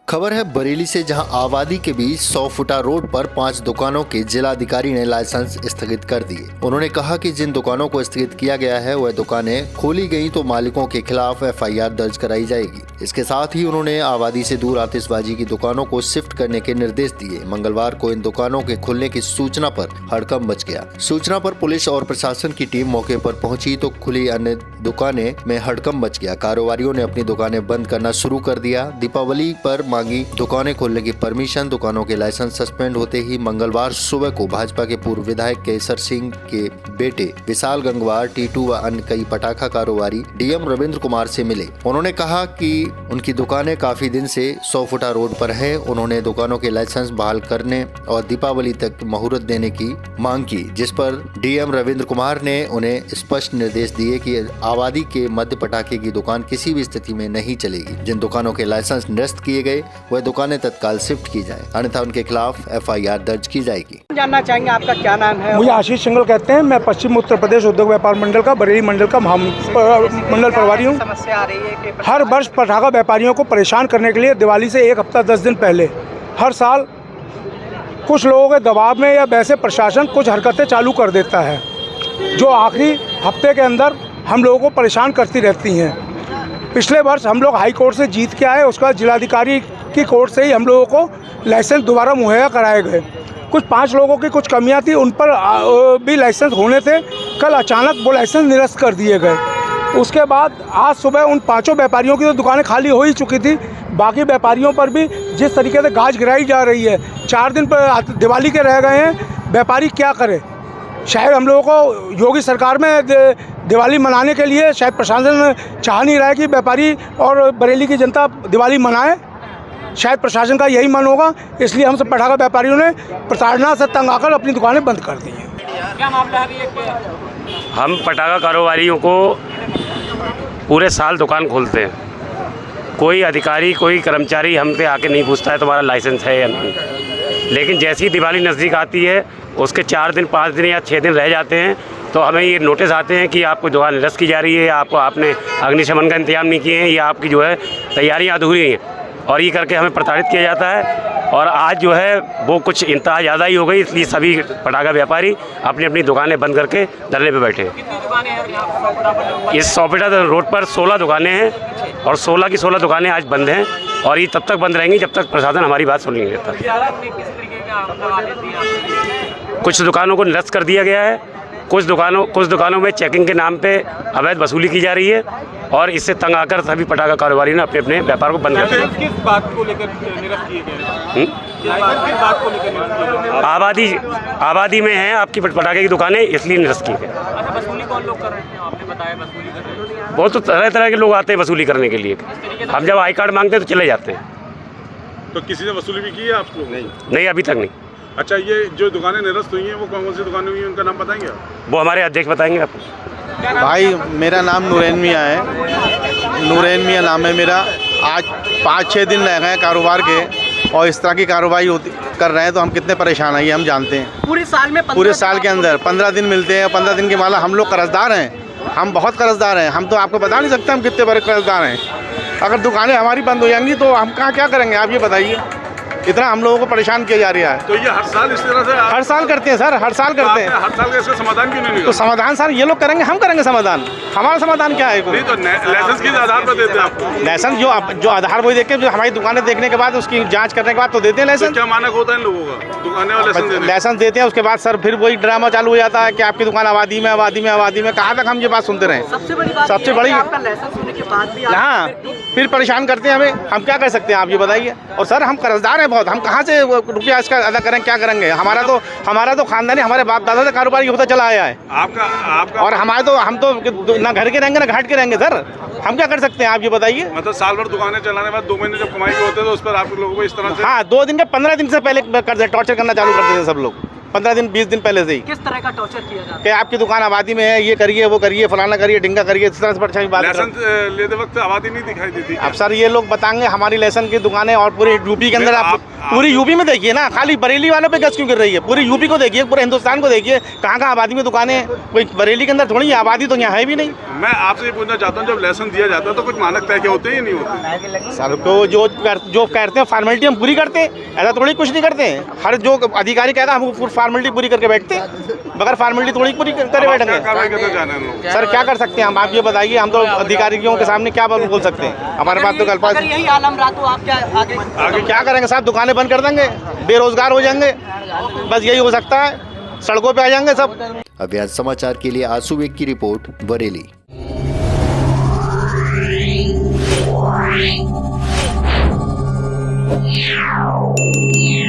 खबर है बरेली से, जहां आबादी के बीच 100 फुटा रोड पर 5 दुकानों के जिलाधिकारी ने लाइसेंस स्थगित कर दिए। उन्होंने कहा कि जिन दुकानों को स्थगित किया गया है वह दुकानें खोली गई तो मालिकों के खिलाफ FIR दर्ज कराई जाएगी। इसके साथ ही उन्होंने आबादी से दूर आतिशबाजी की दुकानों को शिफ्ट करने के निर्देश दिए। मंगलवार को इन दुकानों के खुलने की सूचना पर हड़कंप मच गया। सूचना पर पुलिस और प्रशासन की टीम मौके पर पहुंची तो खुली अन्य दुकानें में हड़कंप मच गया। कारोबारियों ने अपनी दुकानें बंद करना शुरू कर दिया। दीपावली पर मांगी दुकानें खोलने की परमिशन, दुकानों के लाइसेंस सस्पेंड होते ही मंगलवार सुबह को भाजपा के पूर्व विधायक केसर सिंह के बेटे विशाल गंगवार, टीटू व अन्य कई पटाखा कारोबारी DM रविंद्र कुमार से मिले। उन्होंने कहा कि उनकी दुकानें काफी दिन से 100 फुटा रोड पर है। उन्होंने दुकानों के लाइसेंस बहाल करने और दीपावली तक मुहूर्त देने की मांग की, जिस पर DM रविंद्र कुमार ने उन्हें स्पष्ट निर्देश दिए कि आबादी के मध्य पटाखे की दुकान किसी भी स्थिति में नहीं चलेगी। जिन दुकानों के लाइसेंस निरस्त किए गए वह दुकानें तत्काल शिफ्ट की जाए, अन्यथा उनके खिलाफ FIR दर्ज की जाएगी। जानना चाहेंगे आपका क्या नाम है? मुझे आशीष सिंगल कहते हैं। मैं पश्चिम उत्तर प्रदेश उद्योग व्यापार मंडल का बरेली मंडल का मंडल प्रभारी हूँ। समस्या आ रही है कि हर वर्ष पटाखा व्यापारियों को परेशान करने के लिए दिवाली से 1 हफ्ता 10 दिन पहले हर साल कुछ लोगों के दबाव में या वैसे प्रशासन कुछ हरकतें चालू कर देता है, जो आखिरी हफ्ते के अंदर हम लोगों को परेशान करती रहती हैं। पिछले वर्ष हम लोग हाई कोर्ट से जीत के आए, उसका जिलाधिकारी की कोर्ट से ही हम लोगों को लाइसेंस दोबारा मुहैया कराए गए। कुछ 5 लोगों की कुछ कमियां थी, उन पर भी लाइसेंस होने थे। कल अचानक वो लाइसेंस निरस्त कर दिए गए। उसके बाद आज सुबह उन 5 व्यापारियों की तो दुकानें खाली हो ही चुकी थी। बाकी व्यापारियों पर भी जिस तरीके से गाज गिराई जा रही है, 4 दिन पर दिवाली के रह गए हैं, व्यापारी क्या करे। शायद हम लोगों को योगी सरकार में दिवाली मनाने के लिए शायद प्रशासन चाह नहीं रहा है कि व्यापारी और बरेली की जनता दिवाली मनाए। शायद प्रशासन का यही मन होगा, इसलिए हम सब पटाखा व्यापारियों ने प्रताड़ना से तंग आकर अपनी दुकानें बंद कर दी हैं। क्या मामला है? हम पटाखा कारोबारियों को पूरे साल दुकान खोलते हैं। कोई अधिकारी, कोई कर्मचारी हमसे आके नहीं पूछता है तुम्हारा लाइसेंस है या नहीं। लेकिन जैसी ही दिवाली नज़दीक आती है, उसके 4 दिन 5 दिन या 6 दिन रह जाते हैं तो हमें ये नोटिस आते हैं कि आपको दुकान निरस्त की जा रही है, आपने अग्निशमन का इंतजाम नहीं किए हैं, या आपकी जो है तैयारियाँ अधूरी हैं, और ये करके हमें प्रताड़ित किया जाता है। और आज जो है वो कुछ इंतहा ज़्यादा ही हो गई, इसलिए सभी पटाखा व्यापारी अपनी अपनी दुकानें बंद करके धरने पे बैठे हैं। कितनी दुकानें हैं? इस 100 फीटा रोड पर 16 दुकानें हैं और 16 की 16 दुकानें आज बंद हैं, और ये तब तक बंद रहेंगी जब तक प्रशासन हमारी बात सुन नहीं लेता। किस तरीके का कुछ दुकानों को निरस्त कर दिया गया है, कुछ दुकानों में चेकिंग के नाम पे अवैध वसूली की जा रही है, और इससे तंग आकर सभी पटाखा कारोबारी ने अपने अपने व्यापार को बंद कर दिया। किस बात को लेकर निरस्त किए गए? किस बात को लेकर निरस्त किए गए? आबादी में हैं आपकी पटाखे की दुकानें, इसलिए निरस्त की गई। अच्छा, वसूली कौन लोग कर रहे हैं? आपने बताया वसूली कर रहे हैं। बहुत तो तरह तरह के लोग आते हैं वसूली करने के लिए। हम जब आई कार्ड मांगते हैं तो चले जाते हैं। तो किसी ने वसूली भी की है आप लोग? नहीं, अभी तक नहीं। अच्छा, ये जो दुकानें निरस्त हुई हैं वो कौन सी दुकानें हुई हैं, उनका नाम बताएंगे आप? वो हमारे अध्यक्ष बताएंगे आपको। भाई मेरा नाम नूरैन मियाँ है। नूरैन मियाँ नाम है मेरा। आज 5-6 दिन रह गए कारोबार के, और इस तरह की कार्रवाई कर रहे हैं तो हम कितने परेशान हैं ये हम जानते हैं। पूरे साल में पूरे साल के अंदर 15 दिन मिलते हैं। 15 दिन के माला हम लोग कर्जदार हैं, हम बहुत कर्जदार हैं। हम तो आपको बता नहीं सकते हम कितने बड़े कर्जदार हैं। अगर दुकानें हमारी बंद हो जाएंगी तो हम कहाँ क्या करेंगे, आप ये बताइए। इतना हम लोगों को परेशान किया जा रहा है। तो ये हर साल इस तरह से हर साल करते हैं सर, हर साल करते हैं। हर साल का इसका समाधान क्यों नहीं निकला? तो समाधान सर ये लोग करेंगे, हम करेंगे समाधान। हमारा समाधान क्या है? नहीं तो लाइसेंस किस आधार पर देते हैं आपको? लाइसेंस जो आधार वही देख के, जो हमारी दुकानें देखने के बाद उसकी जांच करने के बाद तो देते हैं लाइसेंस। क्या मानक होता है इन लोगों का दुकानें और लाइसेंस देते हैं, उसके बाद सर फिर वही ड्रामा चालू हो जाता है कि आपकी दुकान आबादी में आबादी में आबादी में। कहाँ तक हम ये बात सुनते रहे? सबसे बड़ी बात सबसे बड़ी आपका लाइसेंस होने के बाद भी हाँ, फिर परेशान करते हैं हमें। हम क्या कर सकते हैं आप ये बताइए। और सर हम कर्जदार हैं बहुत, हम कहाँ से रुपया इसका अदा करें, क्या करेंगे? हमारा तो खानदानी, हमारे बाप दादा से कारोबार होता चला आया है। आपका और हम तो ना घर के रहेंगे ना घाट के रहेंगे सर। हम क्या कर सकते हैं आप ये बताइए। मतलब साल भर दुकानें चलाने के बाद 2 महीने जब कमाई के होते हैं तो उस पर आप लोगों को इस तरह से? हाँ, 2 दिन के 15 दिन से पहले टॉर्चर करना चालू करते थे सब लोग। 15 दिन 20 दिन पहले से ही। किस तरह का टॉर्चर किया जाता है? कि आपकी दुकान आबादी में है, ये करिए वो करिए, फलाना करिए, ढिंगा करिए, इस तरह से परेशानी बात। लाइसेंस लेते वक्त आबादी नहीं दिखाई देती? अब सर ये लोग बताएंगे हमारी लाइसेंस की दुकानें और पूरे यूपी के अंदर पूरी यूपी में देखिए ना, खाली बरेली वालों पे गैस क्यों गिर रही है? पूरी यूपी को देखिए, पूरे हिंदुस्तान को देखिए, कहाँ कहाँ आबादी में दुकानें हैं। कोई बरेली के अंदर थोड़ी है, आबादी तो यहाँ है भी नहीं। मैं आपसे ये पूछना चाहता हूँ, जब लाइसेंस दिया जाता है तो कुछ मानक तय के होते हैं या नहीं होते? सर को जो करते हैं फॉर्मेलिटी हम पूरी करते हैं, ऐसा थोड़ी कुछ नहीं करते हैं। हर जो अधिकारी कहता है हम फॉर्मेलिटी पूरी करके बैठते हैं, बगैर फॉर्मेलिटी थोड़ी पूरी करे बैठेंगे। सर क्या कर सकते हैं हम, आप ये बताइए, हम तो अधिकारियों के सामने क्या बोल सकते हैं? हमारे पास तो अल्फाज। यही आलम रहा तो आप क्या आगे क्या करेंगे साहब? दुकानें बंद कर देंगे, बेरोजगार हो जाएंगे, बस यही हो सकता है, सड़कों पे आ जाएंगे सब। अभियान समाचार के लिए आंसू बेग की रिपोर्ट, बरेली। Yeah.